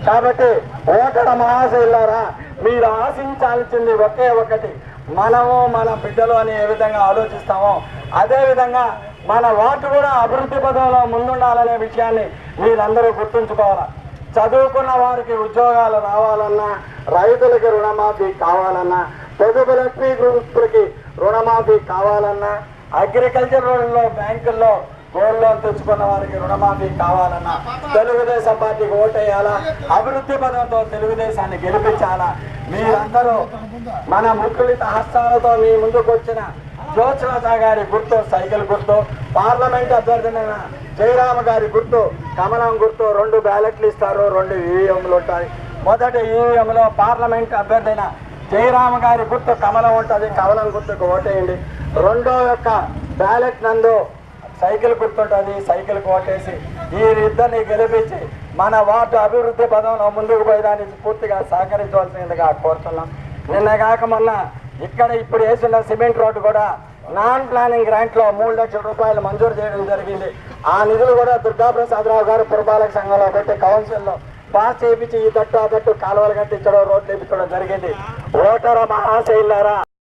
కాబట్టి ఓటరు మహాశైలారా, మీరు ఆశించాల్సింది ఒకే ఒకటి, మనము మన బిడ్డలు అని ఏ విధంగా ఆలోచిస్తామో అదే విధంగా మన వార్డు కూడా అభివృద్ధి పదంలో ముందుండాలనే విషయాన్ని మీరందరూ గుర్తుంచుకోవాలి. చదువుకున్న వారికి ఉద్యోగాలు రావాలన్నా, రైతులకి రుణమాఫీ కావాలన్నా, పొదుపు లక్ష్మీ గ్రూపులకి రుణమాఫీ కావాలన్నా, అగ్రికల్చర్లో బ్యాంకుల్లో గోల్డ్ లోన్ తెచ్చుకున్న వారికి రుణమాఫీ కావాలన్నా తెలుగుదేశం పార్టీకి ఓటేయాలా, అభివృద్ధి పదంతో తెలుగుదేశాన్ని గెలిపించాలా. మీరందరూ మన ముక్కులిత హస్తాలతో మీ ముందుకు వచ్చిన జ్యోత్స్నా గారి గుర్తు సైకిల్ గుర్తు, పార్లమెంట్ అభ్యర్థులైన జయరామ గారి గుర్తు కమలం గుర్తు, 2 బ్యాలెట్లు ఇస్తారు, 2 ఈవీఎంలు ఉంటాయి. మొదటి ఈవీఎంలో పార్లమెంట్ అభ్యర్థైన జయరామ గారి గుర్తు కమలం ఉంటుంది, కమలం గుర్తుకు ఓటేయండి. రెండో యొక్క బ్యాలెట్ నందు సైకిల్ గుర్తుంటుంది, సైకిల్కి ఓటేసి ఈ ఇద్దరిని గెలిపించి మన వార్డు అభివృద్ధి పదంలో ముందుకు పోయడానికి పూర్తిగా సహకరించవలసిందిగా కోరుతున్నాం. నిన్న కాక మొన్న ఇక్కడ ఇప్పుడు వేసిన సిమెంట్ రోడ్డు కూడా నాన్ ప్లానింగ్ గ్రాంట్లో 3 లక్షల రూపాయలు మంజూరు చేయడం జరిగింది. ఆ నిధులు కూడా దుర్గాప్రసాదరావు గారు పురపాలక సంఘంలో పెట్టి కౌన్సిల్లో పాస్ చేయించి ఈ తట్టు ఆ తట్టు కాలువలు కట్టించడం, రోడ్లు వేయించడం జరిగింది. ఓటరు మహాశైలారా,